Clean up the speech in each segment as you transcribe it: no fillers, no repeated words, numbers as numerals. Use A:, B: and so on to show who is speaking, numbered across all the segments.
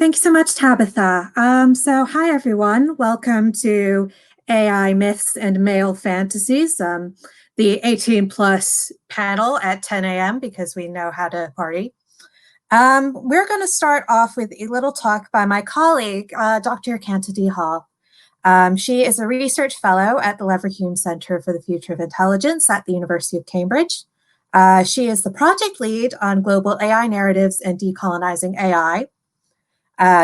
A: Thank you so much, Tabitha. Hi, everyone. Welcome to AI Myths and Male Fantasies, the 18 plus panel at 10 a.m. because we know how to party. We're going to start off with a little talk by my colleague, Dr. Kanta Dihal. She is a research fellow at the Leverhulme Center for the Future of Intelligence at the University of Cambridge. She is the project lead on global AI narratives and decolonizing AI.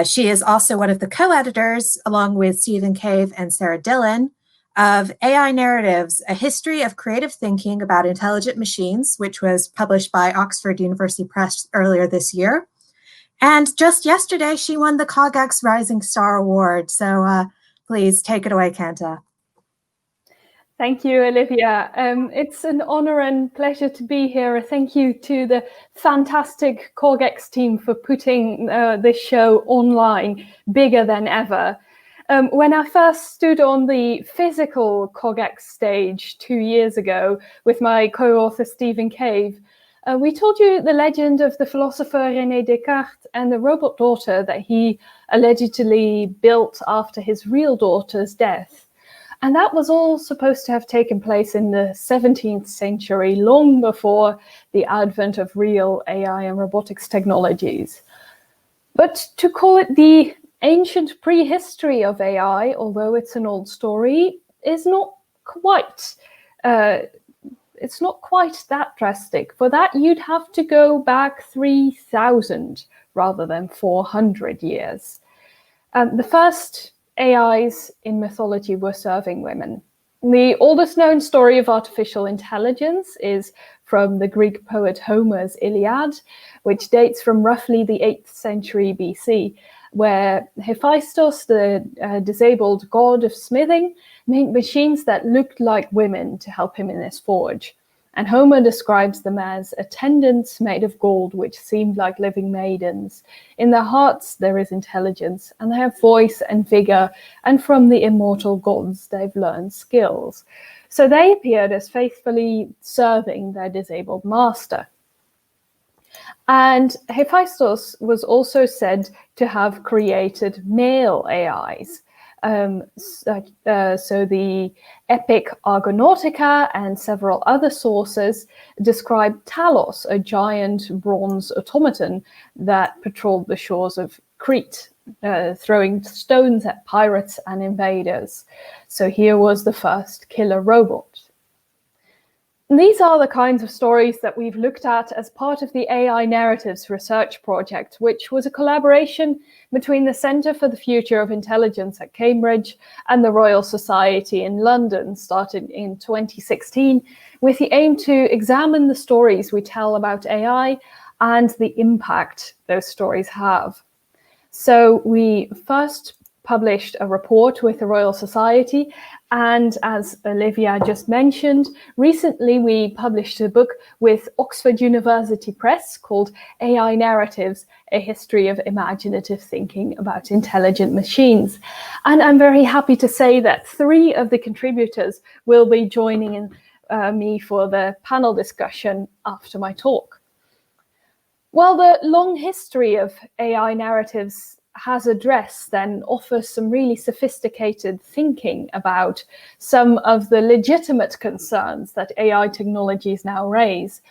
A: She is also one of the co-editors, along with Stephen Cave and Sarah Dillon, of AI Narratives, A History of Creative Thinking About Intelligent Machines, which was published by Oxford University Press earlier this year. And just yesterday, she won the CogX Rising Star Award. So please take it away, Kanta.
B: Thank you, Olivia. It's an honor and pleasure to be here. Thank you to the fantastic CogX team for putting this show online, bigger than ever. When I first stood on the physical CogX stage 2 years ago with my co-author Stephen Cave, we told you the legend of the philosopher René Descartes and the robot daughter that he allegedly built after his real daughter's death. And that was all supposed to have taken place in the 17th century, long before the advent of real AI and robotics technologies. But to call it the ancient prehistory of AI, although it's an old story, is not quite. It's not quite that drastic. For that, you'd have to go back 3,000 rather than 400 years. The first AIs in mythology were serving women. The oldest known story of artificial intelligence is from the Greek poet Homer's Iliad, which dates from roughly the 8th century BC, where Hephaestus, the disabled god of smithing, made machines that looked like women to help him in his forge. And Homer describes them as attendants made of gold, which seemed like living maidens. In their hearts there is intelligence, and they have voice and vigor, and from the immortal gods they've learned skills. So they appeared as faithfully serving their disabled master. And Hephaestus was also said to have created male AIs. So the epic Argonautica and several other sources describe Talos, a giant bronze automaton that patrolled the shores of Crete, throwing stones at pirates and invaders. So here was the first killer robot. These are the kinds of stories that we've looked at as part of the AI Narratives research project, which was a collaboration between the Centre for the Future of Intelligence at Cambridge and the Royal Society in London, started in 2016, with the aim to examine the stories we tell about AI and the impact those stories have. So we first published a report with the Royal Society, and as Olivia just mentioned, recently we published a book with Oxford University Press called AI Narratives, A History of Imaginative Thinking About Intelligent Machines. And I'm very happy to say that 3 of the contributors will be joining me for the panel discussion after my talk. Well, the long history of AI narratives has addressed and offers some really sophisticated thinking about some of the legitimate concerns that AI technologies now raise.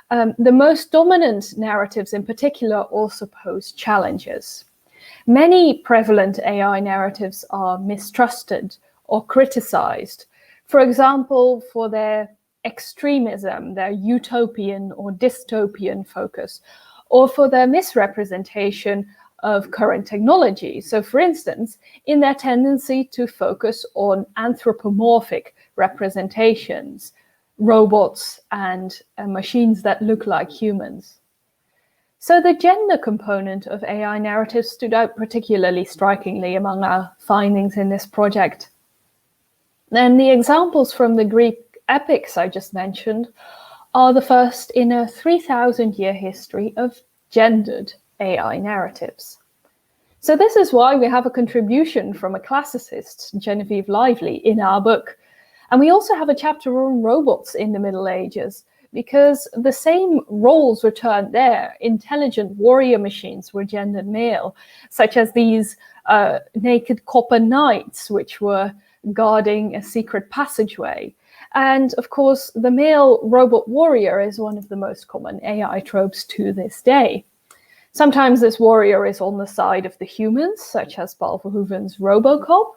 B: The most dominant narratives in particular also pose challenges. Many prevalent AI narratives are mistrusted or criticized, for example, for their extremism, their utopian or dystopian focus, or for their misrepresentation of current technology. So for instance, in their tendency to focus on anthropomorphic representations, robots and machines that look like humans. So the gender component of AI narratives stood out particularly strikingly among our findings in this project. And the examples from the Greek epics I just mentioned are the first in a 3,000-year history of gendered AI narratives. So this is why we have a contribution from a classicist, Genevieve Lively, in our book. And we also have a chapter on robots in the Middle Ages, because the same roles returned there. Intelligent warrior machines were gendered male, such as these naked copper knights, which were guarding a secret passageway. And of course, the male robot warrior is one of the most common AI tropes to this day. Sometimes this warrior is on the side of the humans, such as Verhoeven's RoboCop,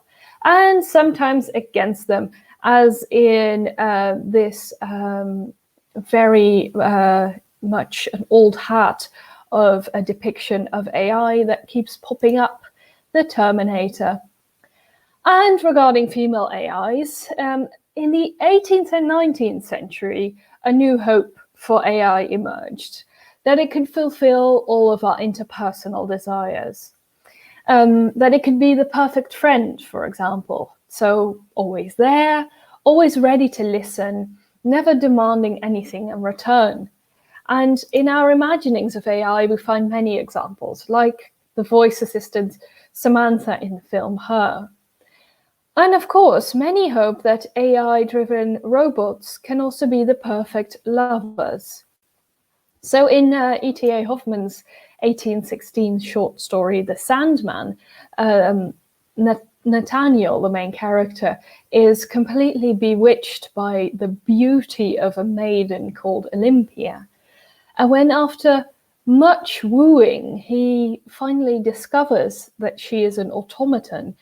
B: and sometimes against them, as in this very much an old hat of a depiction of AI that keeps popping up, the Terminator. And regarding female AIs, in the 18th and 19th century, a new hope for AI emerged, that it could fulfill all of our interpersonal desires, that it could be the perfect friend, for example. So always there, always ready to listen, never demanding anything in return. And in our imaginings of AI, we find many examples, like the voice assistant Samantha in the film Her. And of course, many hope that AI-driven robots can also be the perfect lovers. So in E.T.A. Hoffmann's 1816 short story, The Sandman, Nathaniel, the main character, is completely bewitched by the beauty of a maiden called Olympia. And when after much wooing, he finally discovers that she is an automaton,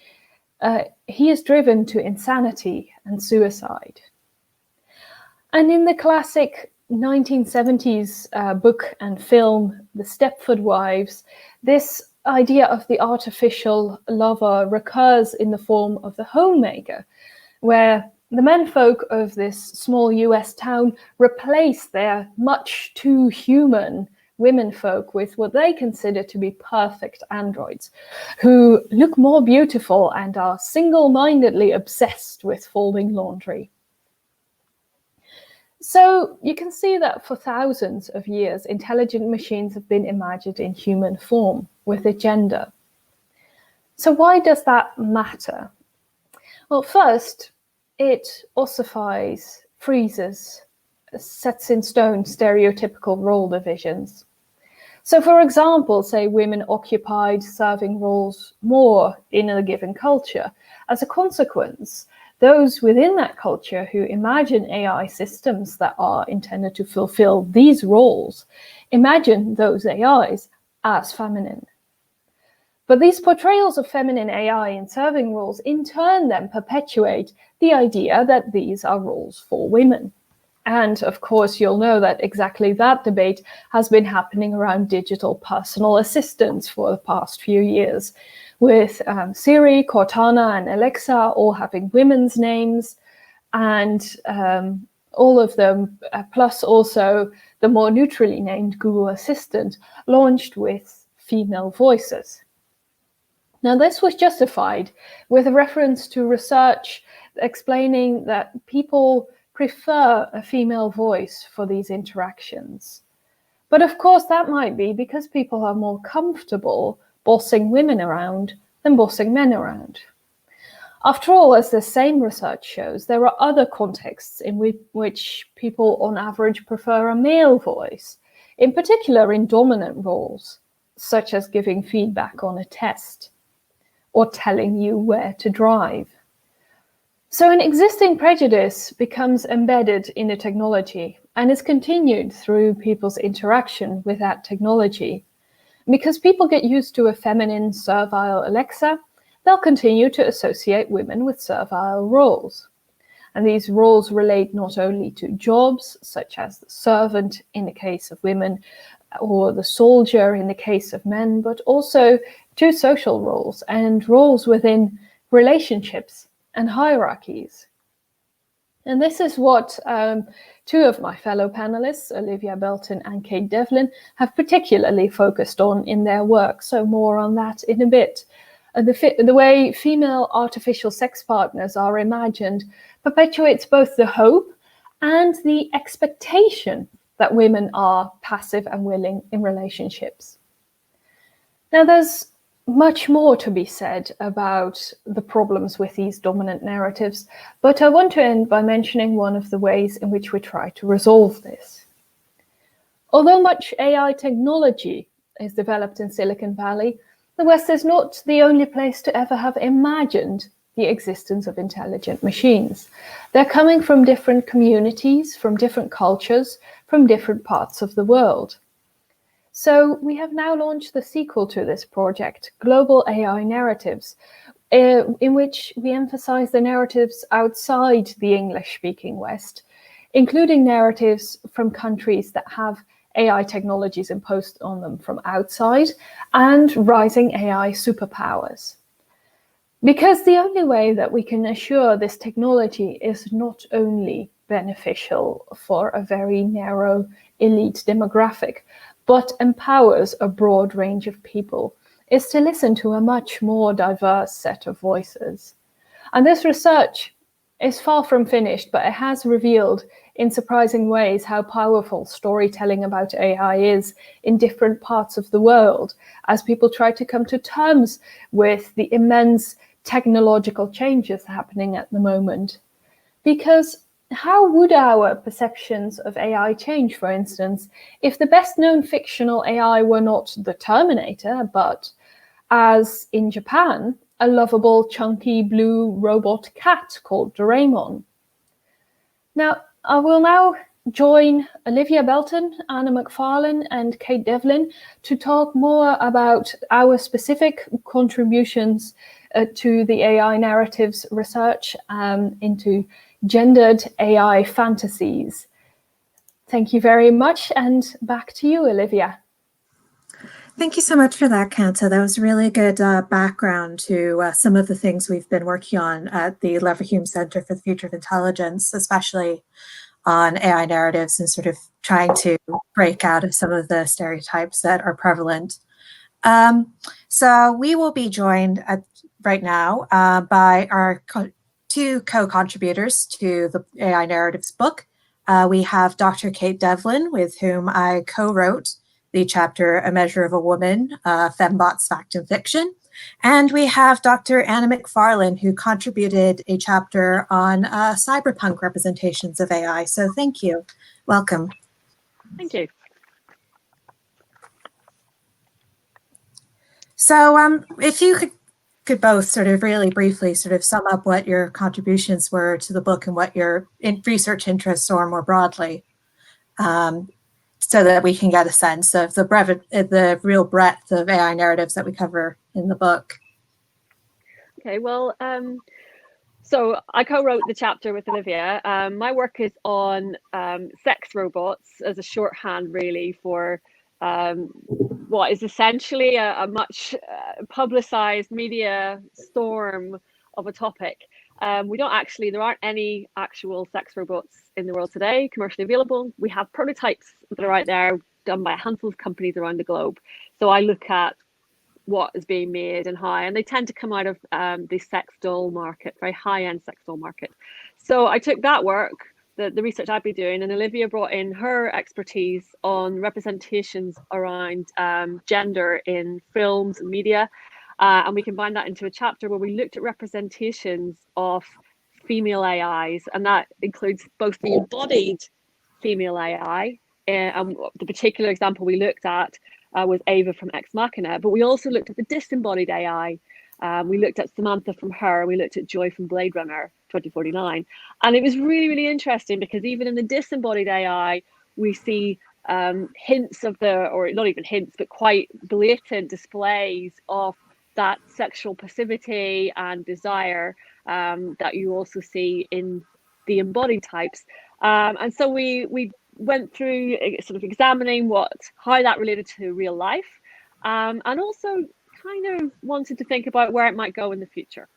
B: he is driven to insanity and suicide. And in the classic 1970s book and film, The Stepford Wives, this idea of the artificial lover recurs in the form of the homemaker, where the menfolk of this small US town replace their much too human womenfolk with what they consider to be perfect androids, who look more beautiful and are single-mindedly obsessed with folding laundry. So you can see that for thousands of years, intelligent machines have been imagined in human form with a gender. So why does that matter? Well, first, it ossifies, freezes, sets in stone stereotypical role divisions. So for example, say women occupied serving roles more in a given culture. As a consequence, those within that culture who imagine AI systems that are intended to fulfill these roles imagine those AIs as feminine. But these portrayals of feminine AI in serving roles in turn then perpetuate the idea that these are roles for women. And of course, you'll know that exactly that debate has been happening around digital personal assistants for the past few years, with Siri, Cortana, and Alexa all having women's names, and all of them, plus also the more neutrally named Google Assistant, launched with female voices. Now, this was justified with a reference to research explaining that people prefer a female voice for these interactions. But of course, that might be because people are more comfortable bossing women around than bossing men around. After all, as the same research shows, there are other contexts in which people on average prefer a male voice, in particular in dominant roles, such as giving feedback on a test or telling you where to drive. So an existing prejudice becomes embedded in the technology and is continued through people's interaction with that technology. Because people get used to a feminine, servile Alexa, they'll continue to associate women with servile roles. And these roles relate not only to jobs, such as the servant in the case of women, or the soldier in the case of men, but also to social roles and roles within relationships and hierarchies. And this is what two of my fellow panelists, Olivia Belton and Kate Devlin, have particularly focused on in their work. So more on that in a bit. The way female artificial sex partners are imagined perpetuates both the hope and the expectation that women are passive and willing in relationships. Now, there's much more to be said about the problems with these dominant narratives, but I want to end by mentioning one of the ways in which we try to resolve this. Although much AI technology is developed in Silicon Valley, the West is not the only place to ever have imagined the existence of intelligent machines. They're coming from different communities, from different cultures, from different parts of the world. So we have now launched the sequel to this project, Global AI Narratives, in which we emphasize the narratives outside the English-speaking West, including narratives from countries that have AI technologies imposed on them from outside and rising AI superpowers. Because the only way that we can assure this technology is not only beneficial for a very narrow elite demographic, but empowers a broad range of people, is to listen to a much more diverse set of voices. And this research is far from finished, but it has revealed in surprising ways how powerful storytelling about AI is in different parts of the world, as people try to come to terms with the immense technological changes happening at the moment. Because how would our perceptions of AI change, for instance, if the best known fictional AI were not the Terminator, but, as in Japan, a lovable, chunky blue robot cat called Doraemon? Now, I will now join Olivia Belton, Anna McFarlane, and Kate Devlin to talk more about our specific contributions to the AI narratives research into gendered AI fantasies. Thank you very much, and back to you, Olivia.
A: Thank you so much for that, Kanta. That was really good background to some of the things we've been working on at the Leverhulme Center for the Future of Intelligence, especially on AI narratives and sort of trying to break out of some of the stereotypes that are prevalent. So we will be joined right now by our two co-contributors to the AI narratives book. We have Dr. Kate Devlin, with whom I co-wrote the chapter A Measure of a Woman, Fembots, Fact and Fiction. And we have Dr. Anna McFarlane, who contributed a chapter on cyberpunk representations of AI. So thank you. Welcome.
C: Thank you.
A: So if you could both sort of really briefly sort of sum up what your contributions were to the book and what your research interests are more broadly, so that we can get a sense of the real breadth of AI narratives that we cover in the book.
C: Okay, well, so I co-wrote the chapter with Olivia. My work is on sex robots as a shorthand, really, for what is essentially a much publicized media storm of a topic. There aren't any actual sex robots in the world today commercially available. We have prototypes that are out there done by a handful of companies around the globe. So I look at what is being made and how, and they tend to come out of the sex doll market, very high-end sex doll market. So I took that work, the research I'd be doing, and Olivia brought in her expertise on representations around gender in films and media, and we combined that into a chapter where we looked at representations of female AIs, and that includes both the embodied female AI, and the particular example we looked at was Ava from Ex Machina, but we also looked at the disembodied AI. We looked at Samantha from Her, we looked at Joy from Blade Runner 2049. And it was really, really interesting because even in the disembodied AI, we see hints of or not even hints, but quite blatant displays of that sexual passivity and desire that you also see in the embodied types. And so we went through sort of examining how that related to real life, and also kind of wanted to think about where it might go in the future.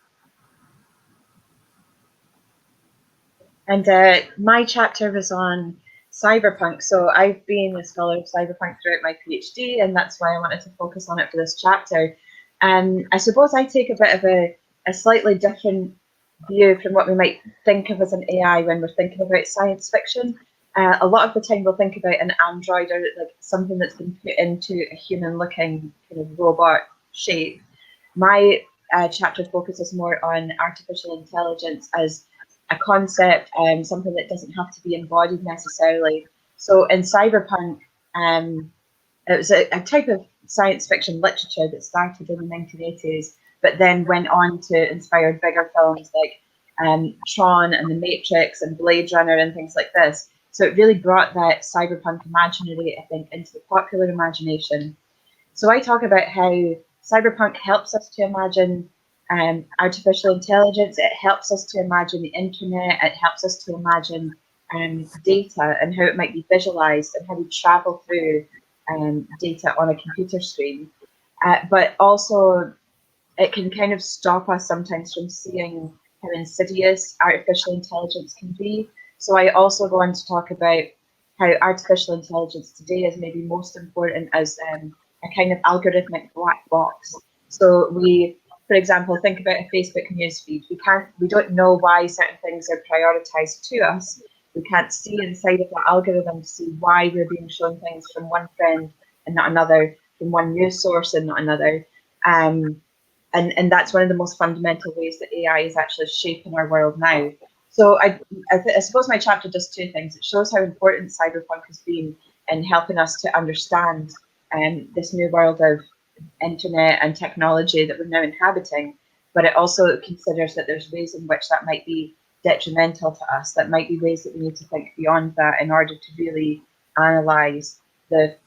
D: And my chapter was on cyberpunk. So I've been a scholar of cyberpunk throughout my PhD, and that's why I wanted to focus on it for this chapter. I suppose I take a bit of a slightly different view from what we might think of as an AI when we're thinking about science fiction. A lot of the time we'll think about an android or like something that's been put into a human-looking kind of robot shape. My chapter focuses more on artificial intelligence as a concept, something that doesn't have to be embodied necessarily. So in cyberpunk, It was a type of science fiction literature that started in the 1980s, but then went on to inspire bigger films like Tron and The Matrix and Blade Runner and things like this. So it really brought that cyberpunk imaginary, I think, into the popular imagination. So I talk about how cyberpunk helps us to imagine artificial intelligence. It helps us to imagine the internet. It helps us to imagine data and how it might be visualized and how we travel through data on a computer screen. But also, it can kind of stop us sometimes from seeing how insidious artificial intelligence can be. So I also go on to talk about how artificial intelligence today is maybe most important as a kind of algorithmic black box. So we, for example, think about a Facebook newsfeed. We don't know why certain things are prioritized to us. We can't see inside of that algorithm to see why we're being shown things from one friend and not another, from one news source and not another. And that's one of the most fundamental ways that AI is actually shaping our world now. So I suppose my chapter does two things. It shows how important cyberpunk has been in helping us to understand this new world of internet and technology that we're now inhabiting, but it also considers that there's ways in which that might be detrimental to us, that might be ways that we need to think beyond that in order to really analyse the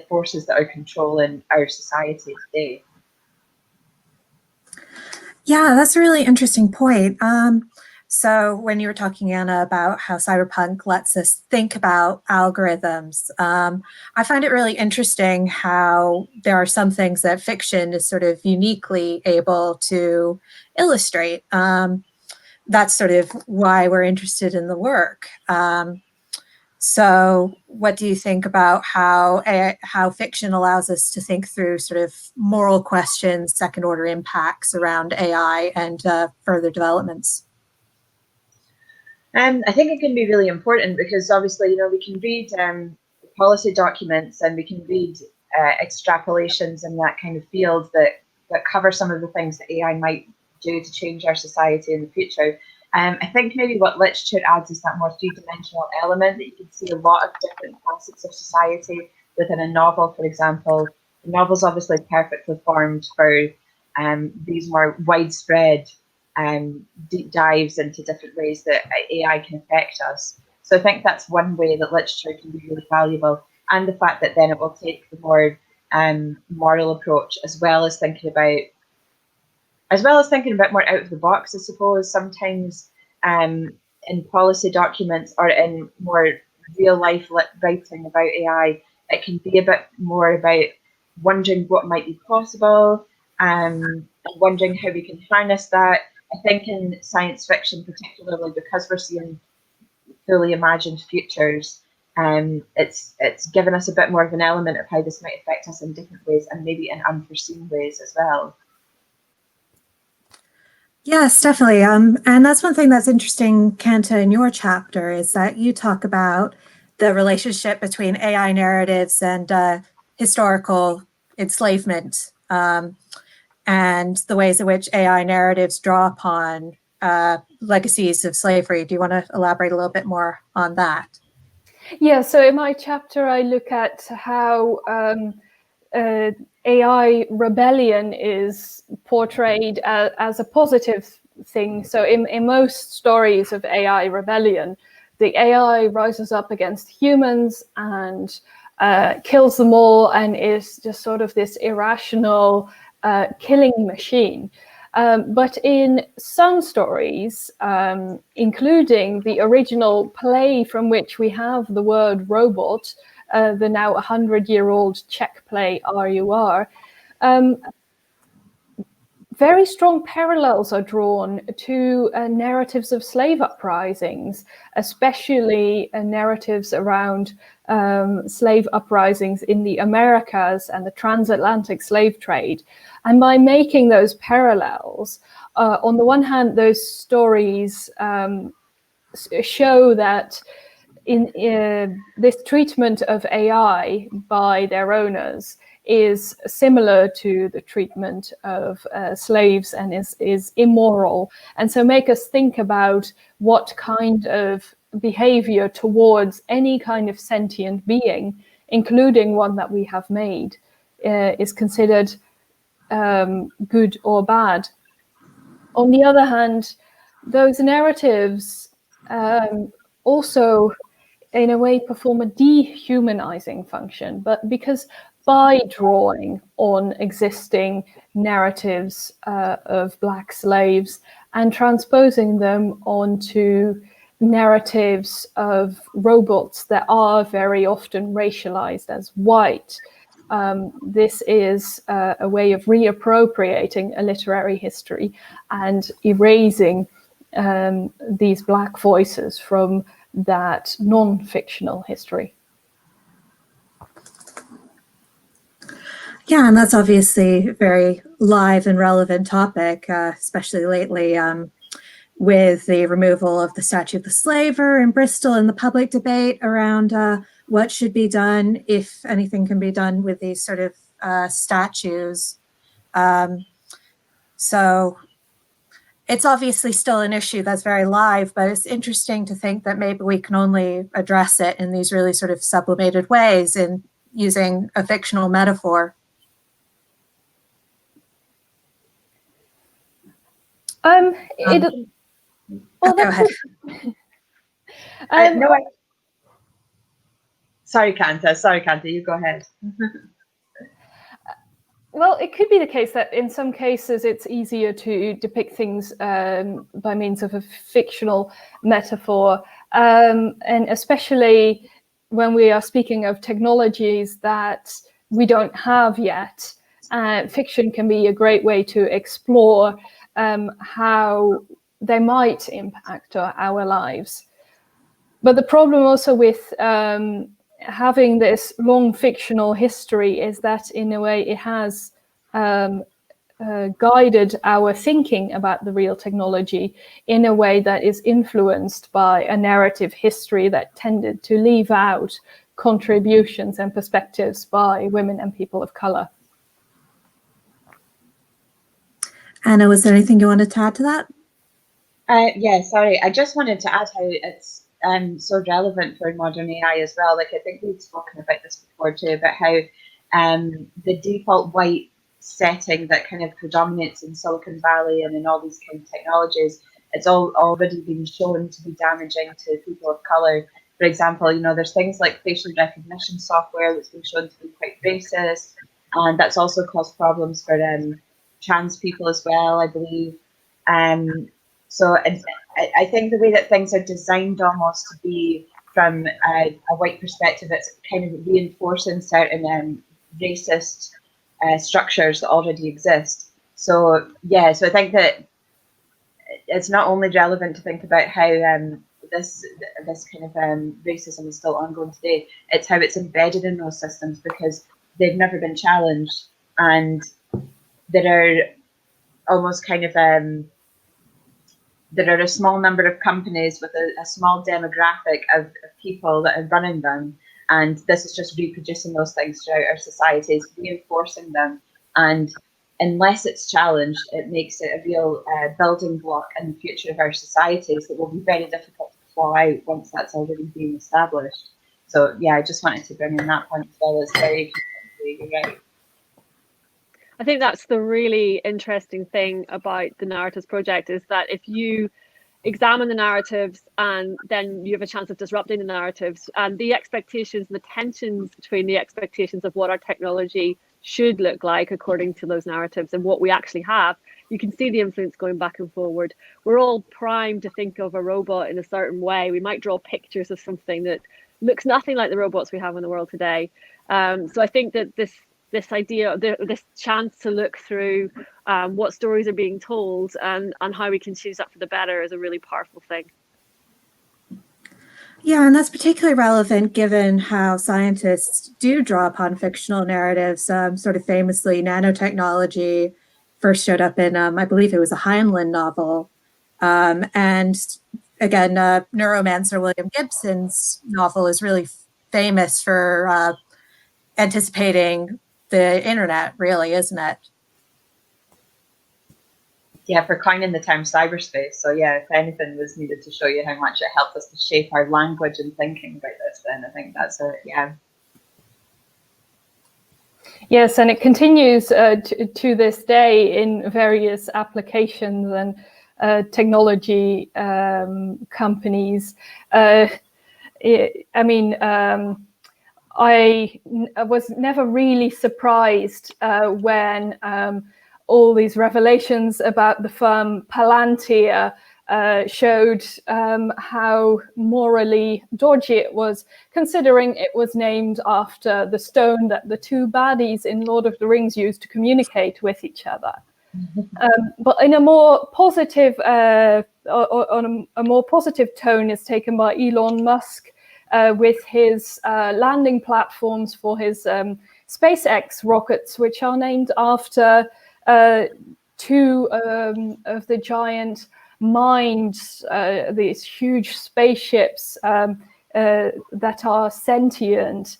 D: forces that are controlling our society today.
A: Yeah, that's a really interesting point. So when you were talking, Anna, about how cyberpunk lets us think about algorithms, I find it really interesting how there are some things that fiction is sort of uniquely able to illustrate. That's sort of why we're interested in the work. So what do you think about how fiction allows us to think through sort of moral questions, second order impacts around AI and further developments?
D: I think it can be really important because obviously, we can read policy documents and we can read extrapolations in that kind of field that cover some of the things that AI might do to change our society in the future. I think maybe what literature adds is that more three-dimensional element that you can see a lot of different facets of society within a novel, for example. The novel's obviously perfectly formed for these more widespread deep dives into different ways that AI can affect us. So I think that's one way that literature can be really valuable, and the fact that then it will take the more moral approach, as well as thinking a bit more out of the box, I suppose. Sometimes in policy documents or in more real life writing about AI, it can be a bit more about wondering what might be possible and wondering how we can harness that. I think in science fiction, particularly because we're seeing fully imagined futures, it's given us a bit more of an element of how this might affect us in different ways and maybe in unforeseen ways as well.
A: Yes, definitely. And that's one thing that's interesting, Kanta, in your chapter, is that you talk about the relationship between AI narratives and historical enslavement, and the ways in which AI narratives draw upon legacies of slavery. Do you want to elaborate a little bit more on that?
B: Yeah, so in my chapter, I look at how AI rebellion is portrayed as a positive thing. So in most stories of AI rebellion, the AI rises up against humans and kills them all and is just sort of this irrational killing machine. But in some stories, including the original play from which we have the word robot, the now 100-year-old Czech play RUR, very strong parallels are drawn to narratives of slave uprisings, especially narratives around slave uprisings in the Americas and the transatlantic slave trade. And by making those parallels, on the one hand, those stories show that in this treatment of AI by their owners is similar to the treatment of slaves and is immoral, and so make us think about what kind of behavior towards any kind of sentient being including one that we have made, is considered good or bad. On the other hand, those narratives also, in a way, perform a dehumanizing function, but because by drawing on existing narratives of Black slaves and transposing them onto narratives of robots that are very often racialized as white, this is a way of reappropriating a literary history and erasing these Black voices from that non-fictional history.
A: Yeah, and that's obviously a very live and relevant topic, especially lately with the removal of the statue of the slaver in Bristol and the public debate around what should be done, if anything can be done with these sort of statues. So it's obviously still an issue that's very live, but it's interesting to think that maybe we can only address it in these really sort of sublimated ways in using a fictional metaphor.
B: Go
A: ahead.
D: Sorry, Kanta, you go ahead.
B: Well, it could be the case that in some cases it's easier to depict things by means of a fictional metaphor, and especially when we are speaking of technologies that we don't have yet. Fiction can be a great way to explore how they might impact our lives. But the problem also with having this long fictional history is that in a way it has guided our thinking about the real technology in a way that is influenced by a narrative history that tended to leave out contributions and perspectives by women and people of color.
A: Anna, was there anything you wanted to add to that?
D: Yeah, sorry. I just wanted to add how it's so relevant for modern AI as well. Like, I think we've spoken about this before too, about how the default white setting that kind of predominates in Silicon Valley and in all these kind of technologies, it's already been shown to be damaging to people of color. For example, there's things like facial recognition software that's been shown to be quite racist, and that's also caused problems for trans people as well, I believe. So I think the way that things are designed almost to be from a white perspective, it's kind of reinforcing certain racist structures that already exist. So yeah, so I think that it's not only relevant to think about how this kind of racism is still ongoing today, it's how it's embedded in those systems because they've never been challenged, and there are almost kind of there are a small number of companies with a small demographic of people that are running them, and this is just reproducing those things throughout our societies, reinforcing them, and unless it's challenged, it makes it a real building block in the future of our societies that will be very difficult to claw out once that's already been established. So yeah, I just wanted to bring in that point as well. It's very, you're right.
C: I think that's the really interesting thing about the Narratives Project, is that if you examine the narratives and then you have a chance of disrupting the narratives and the expectations and the tensions between the expectations of what our technology should look like according to those narratives and what we actually have, you can see the influence going back and forward. We're all primed to think of a robot in a certain way. We might draw pictures of something that looks nothing like the robots we have in the world today. So I think that this idea, this chance to look through what stories are being told and how we can choose that for the better is a really powerful thing.
A: Yeah, and that's particularly relevant given how scientists do draw upon fictional narratives. Sort of famously, nanotechnology first showed up in, I believe it was a Heinlein novel. And again, neuromancer William Gibson's novel is really famous for anticipating the internet, really, isn't it?
D: Yeah, for coining the term cyberspace. So yeah, if anything was needed to show you how much it helped us to shape our language and thinking about this, then I think that's it, yeah.
B: Yes, and it continues to this day in various applications and technology companies. I was never really surprised when all these revelations about the firm Palantir showed how morally dodgy it was, considering it was named after the stone that the two baddies in Lord of the Rings used to communicate with each other. But in a more positive, on a more positive tone is taken by Elon Musk with his landing platforms for his SpaceX rockets, which are named after two of the giant minds, these huge spaceships that are sentient,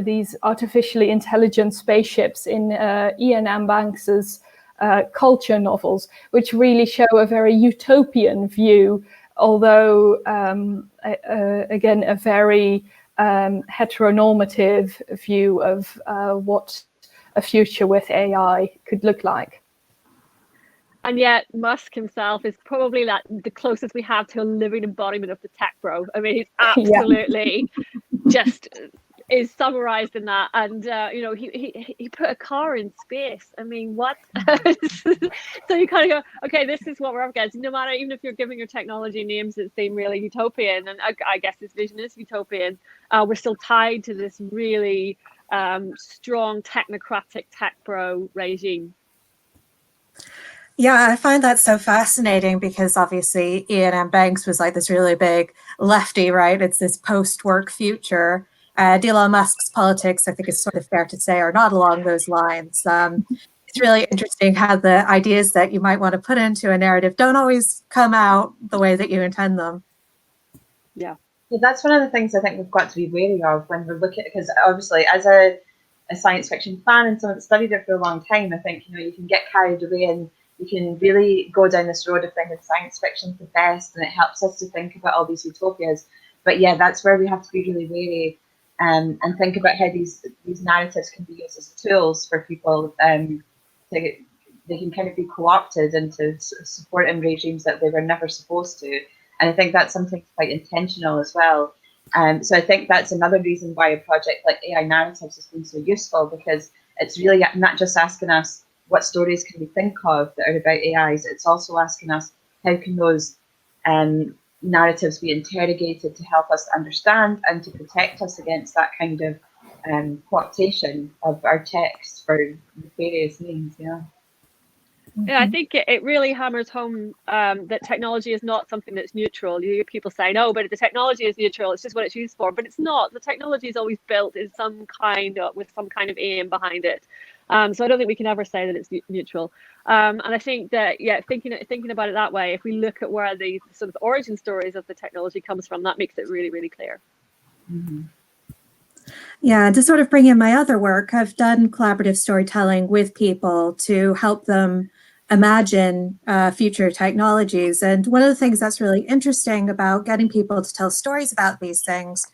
B: these artificially intelligent spaceships in Ian M. Banks's culture novels, which really show a very utopian view, although again a very heteronormative view of what a future with AI could look like.
C: And yet Musk himself is probably like the closest we have to a living embodiment of the tech bro. I mean, he's absolutely just is summarized in that. And you know, he put a car in space. I mean, what? So you kind of go, okay, this is what we're up against. No matter, even if you're giving your technology names that seem really utopian, and I guess his vision is utopian, we're still tied to this really strong technocratic tech bro regime.
A: Yeah, I find that so fascinating because obviously Ian M. Banks was like this really big lefty, right? It's this post-work future. Elon Musk's politics, I think it's sort of fair to say, are not along those lines. It's really interesting how the ideas that you might want to put into a narrative don't always come out the way that you intend them.
C: Yeah.
D: Well, that's one of the things I think we've got to be wary of when we're looking at, because obviously as a science fiction fan and someone that studied it for a long time, I think, you know, you can get carried away and you can really go down this road of thinking science fiction's the best and it helps us to think about all these utopias. But yeah, that's where we have to be really wary and think about how these narratives can be used as tools for people. They can kind of be co-opted into supporting regimes that they were never supposed to. And I think that's something quite intentional as well. So I think that's another reason why a project like AI Narratives has been so useful, because it's really not just asking us what stories can we think of that are about AIs, it's also asking us how can those narratives be interrogated to help us understand and to protect us against that kind of cooptation of our text for various means. Yeah.
C: Yeah, I think it really hammers home that technology is not something that's neutral. You hear people say, no, but the technology is neutral. It's just what it's used for. But it's not. The technology is always built in some kind of, with some kind of aim behind it. So I don't think we can ever say that it's neutral. And I think that, yeah, thinking about it that way, if we look at where the sort of origin stories of the technology comes from, that makes it really, really clear.
D: Mm-hmm.
A: Yeah, to sort of bring in my other work, I've done collaborative storytelling with people to help them imagine future technologies. And one of the things that's really interesting about getting people to tell stories about these things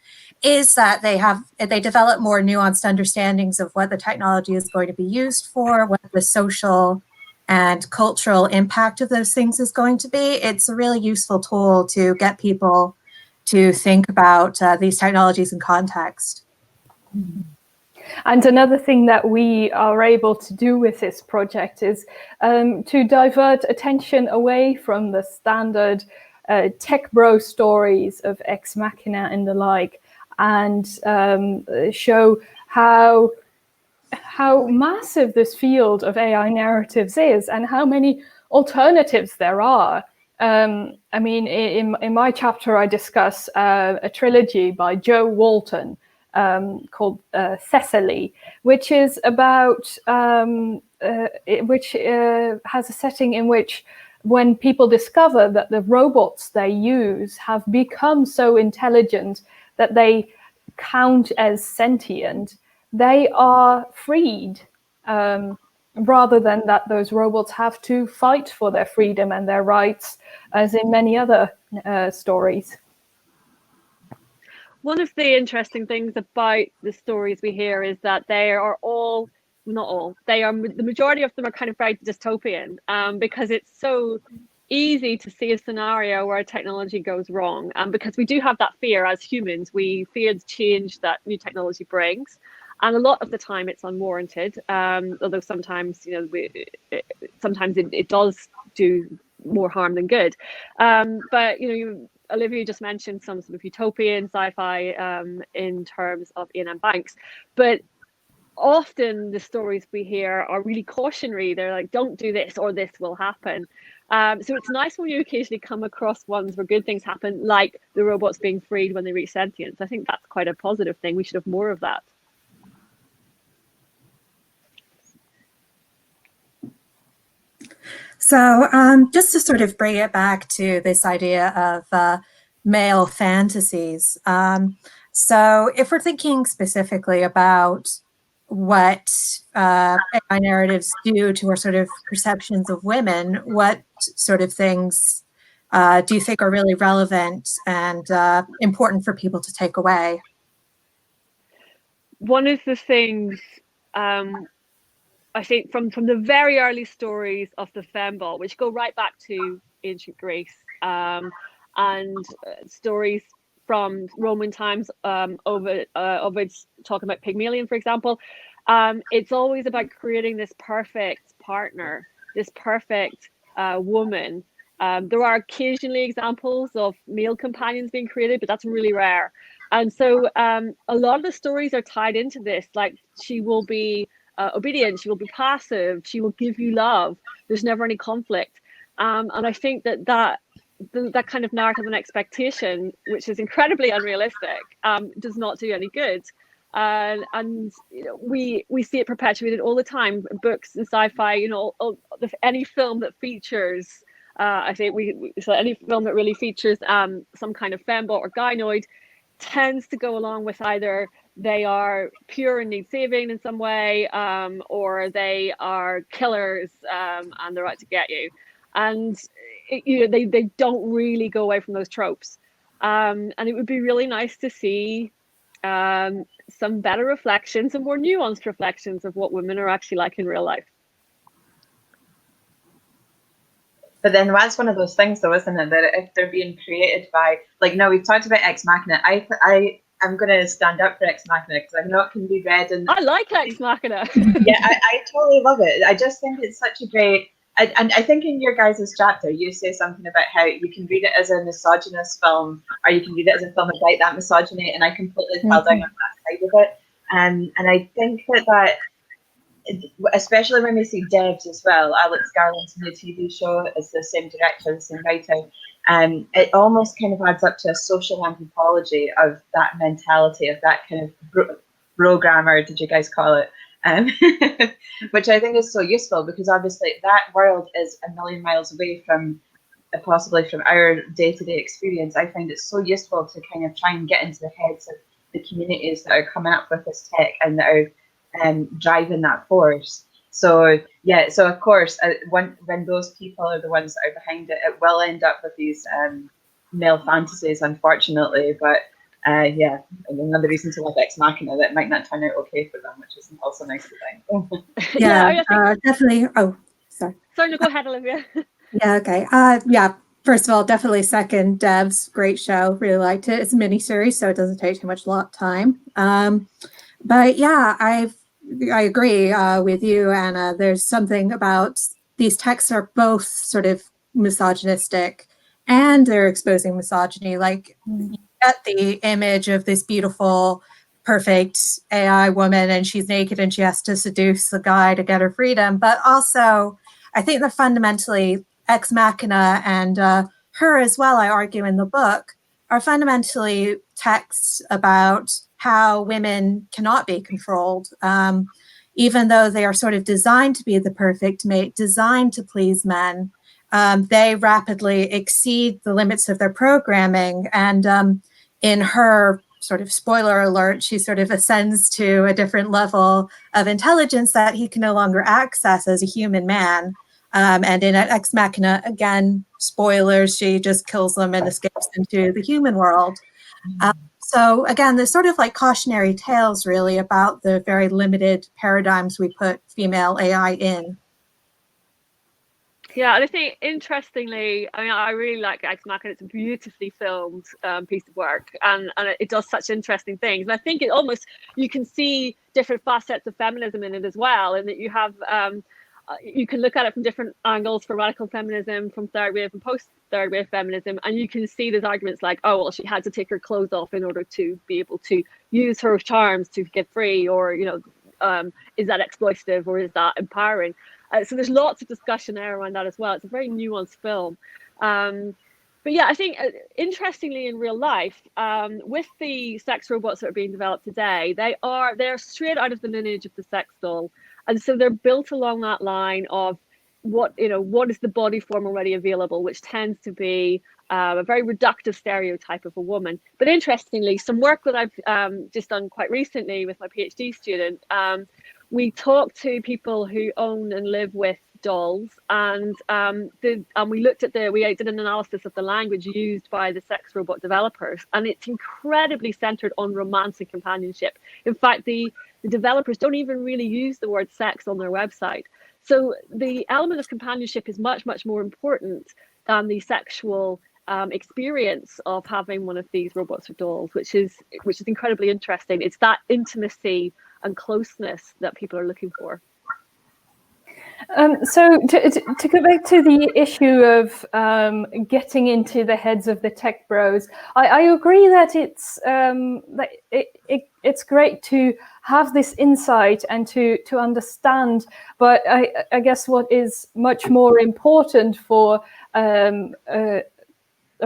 A: is that they develop more nuanced understandings of what the technology is going to be used for, what the social and cultural impact of those things is going to be. It's a really useful tool to get people to think about these technologies in context.
B: And another thing that we are able to do with this project is to divert attention away from the standard tech bro stories of Ex Machina and the like, and show how massive this field of AI narratives is and how many alternatives there are. I mean, in my chapter, I discuss a trilogy by Joe Walton called Cecily, which is about, which has a setting in which when people discover that the robots they use have become so intelligent that they count as sentient, they are freed, rather than that those robots have to fight for their freedom and their rights, as in many other stories.
C: one of the interesting things about the stories we hear is that they are all, not all, the majority of them are kind of very dystopian, because it's so easy to see a scenario where technology goes wrong, because we do have that fear as humans. We fear the change that new technology brings, and a lot of the time it's unwarranted, although sometimes it does do more harm than good. But Olivia just mentioned some sort of utopian sci-fi in terms of Ian Banks, but often the stories we hear are really cautionary. They're like, don't do this or this will happen. So it's nice when you occasionally come across ones where good things happen, like the robots being freed when they reach sentience. I think that's quite a positive thing. We should have more of that.
A: So just to sort of bring it back to this idea of male fantasies. So if we're thinking specifically about what AI narratives do to our sort of perceptions of women, what sort of things do you think are really relevant and important for people to take away?
C: One of the things I think from the very early stories of the fembot, which go right back to ancient Greece, and stories from Roman times, Ovid's talking about Pygmalion, for example, it's always about creating this perfect partner, this perfect woman. There are occasionally examples of male companions being created, but that's really rare. And so a lot of the stories are tied into this, like she will be obedient, she will be passive, she will give you love, there's never any conflict. And I think that kind of narrative and expectation, which is incredibly unrealistic, does not do any good. And we see it perpetuated all the time, books and sci-fi, any film that features I think so any film that really features some kind of fembot or gynoid tends to go along with either they are pure and need saving in some way, or they are killers and they're out to get you. And they don't really go away from those tropes. And it would be really nice to see some better reflections and more nuanced reflections of what women are actually like in real life.
D: But then that's one of those things, though, isn't it? That if they're being created by, now we've talked about Ex Machina. I'm going to stand up for Ex Machina because I'm not can be read. And
C: I like Ex Machina.
D: Yeah, I totally love it. I just think it's such a great. And I think in your guys' chapter, you say something about how you can read it as a misogynist film, or you can read it as a film about that misogyny, and I completely fell down on that side of it. And I think that especially when we see Devs as well, Alex Garland's new TV show is the same director, the same writer, it almost kind of adds up to a social anthropology of that mentality, of that kind of programmer, did you guys call it? Which I think is so useful, because obviously that world is a million miles away from possibly from our day-to-day experience. I find it so useful to kind of try and get into the heads of the communities that are coming up with this tech and that are driving that force. So yeah, so of course when those people are the ones that are behind it, it will end up with these male fantasies, unfortunately. But yeah, another reason to love Ex Machina, that might not turn out okay for them, which is also nice to think.
A: Yeah, definitely. Oh, sorry.
C: Sorry, no, go ahead, Olivia.
A: Yeah, okay. Yeah, first of all, definitely second Dev's great show. Really liked it. It's a miniseries, so it doesn't take too much time. But yeah, I agree with you, Anna. There's something about these texts are both sort of misogynistic and they're exposing misogyny. Like, you get the image of this beautiful, perfect AI woman, and she's naked and she has to seduce the guy to get her freedom. But also, I think that fundamentally Ex Machina and her as well, I argue in the book, are fundamentally texts about how women cannot be controlled, even though they are sort of designed to be the perfect mate, designed to please men. They rapidly exceed the limits of their programming. And in her sort of spoiler alert, she sort of ascends to a different level of intelligence that he can no longer access as a human man. And in Ex Machina, again, spoilers, she just kills them and escapes into the human world. So again, there's sort of like cautionary tales really about the very limited paradigms we put female AI in.
C: Yeah, and I think interestingly, I mean, I really like Ex Machina. It's a beautifully filmed piece of work, and it does such interesting things. And I think it almost, you can see different facets of feminism in it as well, and that you have you can look at it from different angles, for radical feminism, from third wave and post third wave feminism, and you can see there's arguments like, oh well, she had to take her clothes off in order to be able to use her charms to get free, or is that exploitative or is that empowering? So there's lots of discussion there around that as well. It's a very nuanced film. But yeah, I think interestingly in real life, with the sex robots that are being developed today, they're straight out of the lineage of the sex doll. And so they're built along that line of what is the body form already available, which tends to be a very reductive stereotype of a woman. But interestingly, some work that I've just done quite recently with my PhD student, we talked to people who own and live with dolls, and we looked at we did an analysis of the language used by the sex robot developers, and it's incredibly centered on romance and companionship. In fact, the developers don't even really use the word sex on their website. So the element of companionship is much, much more important than the sexual experience of having one of these robots or dolls, which is incredibly interesting. It's that intimacy and closeness that people are looking for.
B: So to go back to the issue of getting into the heads of the tech bros, I agree that it's great to have this insight and to understand. But I guess what is much more important for a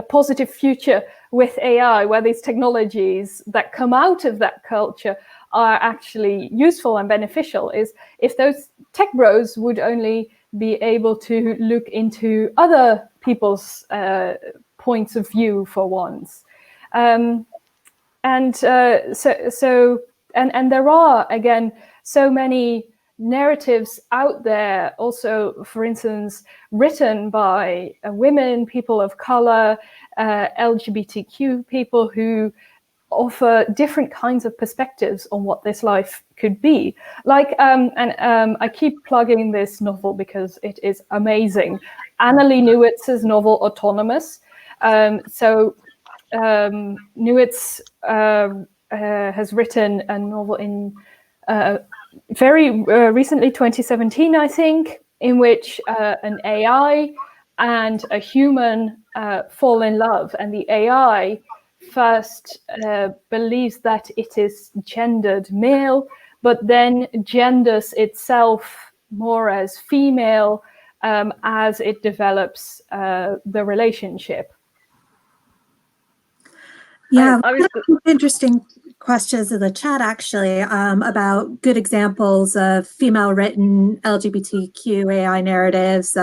B: positive future with AI, where these technologies that come out of that culture are actually useful and beneficial, is if those tech bros would only be able to look into other people's points of view for once. And there are, again, so many narratives out there, also, for instance, written by women, people of color, LGBTQ people, who offer different kinds of perspectives on what this life could be. Like, I keep plugging this novel because it is amazing. Annalee Newitz's novel Autonomous. Newitz has written a novel in very recently, 2017, I think, in which an AI and a human fall in love, and the AI first believes that it is gendered male, but then genders itself more as female as it develops the relationship.
A: Yeah, interesting questions in the chat actually about good examples of female-written LGBTQ AI narratives,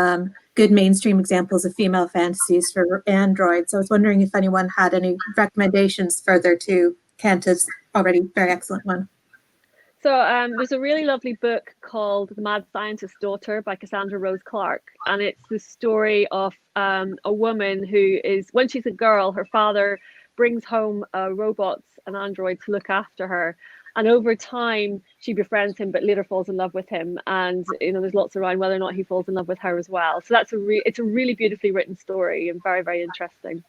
A: good mainstream examples of female fantasies for Android. So I was wondering if anyone had any recommendations further to Kanta's already very excellent one.
C: So there's a really lovely book called The Mad Scientist's Daughter by Cassandra Rose Clarke, and it's the story of a woman who is, when she's a girl, her father brings home robots, an android, to look after her. And over time, she befriends him, but later falls in love with him. And there's lots around whether or not he falls in love with her as well. So that's it's a really beautifully written story and very, very interesting.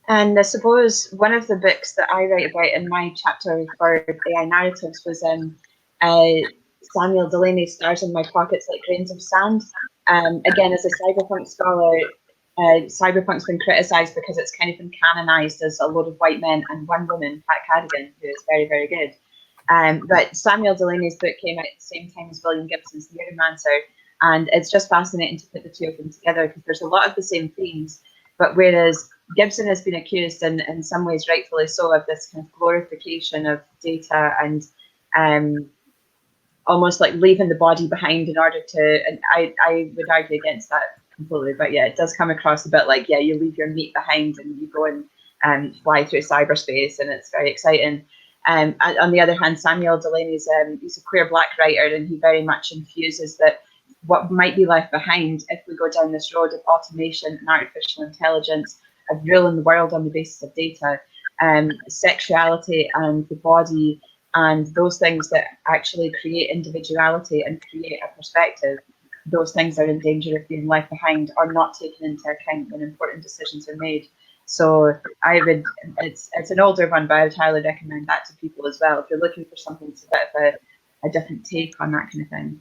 D: And I suppose one of the books that I write about in my chapter for AI narratives was Samuel Delaney's Stars in My Pockets Like Grains of Sand. Again, as a cyberpunk scholar, cyberpunk's been criticised because it's kind of been canonized as a load of white men and one woman, Pat Cadigan, who is very, very good. But Samuel Delaney's book came out at the same time as William Gibson's The Neuromancer, and it's just fascinating to put the two of them together because there's a lot of the same themes, but whereas Gibson has been accused, and in some ways rightfully so, of this kind of glorification of data and almost like leaving the body behind in order to, and I would argue against that completely, but yeah, it does come across a bit like, yeah, you leave your meat behind and you go and fly through cyberspace, and it's very exciting. And on the other hand, Samuel Delaney's he's a queer black writer, and he very much infuses that what might be left behind if we go down this road of automation and artificial intelligence ruling the world on the basis of data. Sexuality and the body and those things that actually create individuality and create a perspective, those things are in danger of being left behind or not taken into account when important decisions are made. So it's an older one, but I would highly recommend that to people as well if you're looking for something that's a bit of a different take on that kind of thing.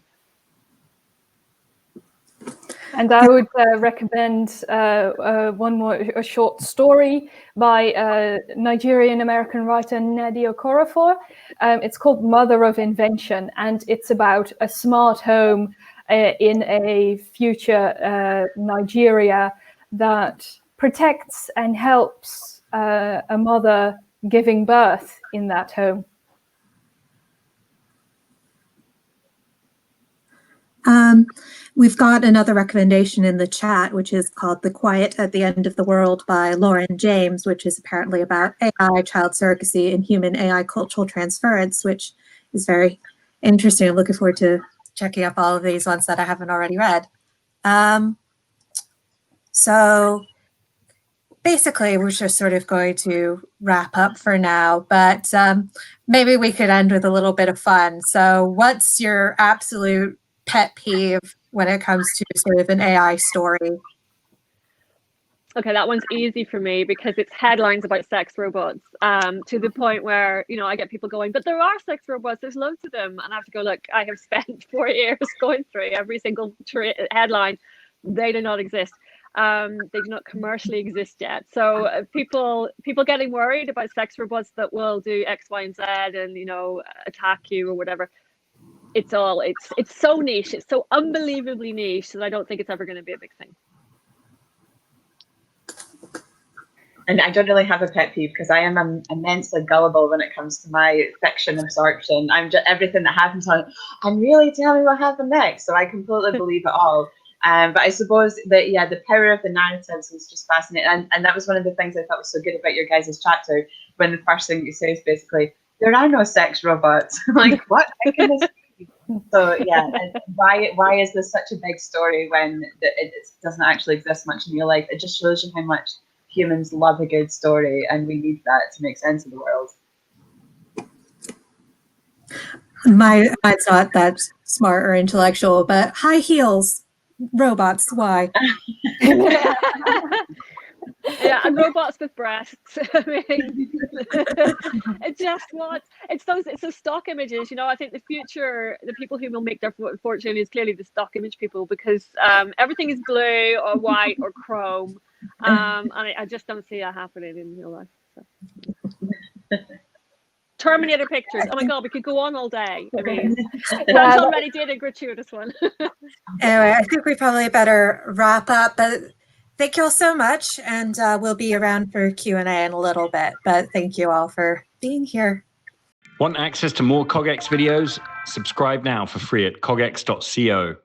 B: And I would recommend a short story by Nigerian-American writer Nnedi Okorafor. It's called Mother of Invention, and it's about a smart home in a future Nigeria that protects and helps a mother giving birth in that home.
A: We've got another recommendation in the chat, which is called The Quiet at the End of the World by Lauren James, which is apparently about AI, child surrogacy, and human AI cultural transference, which is very interesting. I'm looking forward to checking up all of these ones that I haven't already read. So basically, we're just sort of going to wrap up for now, but maybe we could end with a little bit of fun. So what's your absolute pet peeve when it comes to sort of an AI story?
C: Okay, that one's easy for me because it's headlines about sex robots, to the point where, you know, I get people going, but there are sex robots, there's loads of them. And I have to go, look, I have spent 4 years going through every single headline. They do not exist. They do not commercially exist yet. So people getting worried about sex robots that will do X, Y, and Z and, you know, attack you or whatever. It's so niche. It's so unbelievably niche that I don't think it's ever going to be a big thing.
D: And I don't really have a pet peeve because I am immensely gullible when it comes to my fiction absorption. I'm just everything that happens and really tell me what happened next. So I completely believe it all. But I suppose that, yeah, the power of the narratives is just fascinating. And that was one of the things I thought was so good about your guys' chapter, when the first thing you say is basically, there are no sex robots. I'm like, what? How can this be? So yeah, and why is this such a big story when it doesn't actually exist much in real life? It just shows you how much humans love a good story, and we need that to make sense of the world.
A: Mine's not that smart or intellectual, but high heels, robots, why?
C: Yeah, and robots with breasts. I mean, it's just it's those stock images. You know, I think the future, the people who will make their fortune is clearly the stock image people, because everything is blue or white or chrome, and I just don't see that happening in real life. So. Terminator pictures. Oh my God, we could go on all day. I mean, I already did a gratuitous one.
A: Anyway, I think we probably better wrap up, but thank you all so much, and we'll be around for Q&A in a little bit, but thank you all for being here.
E: Want access to more CogX videos? Subscribe now for free at cogx.co.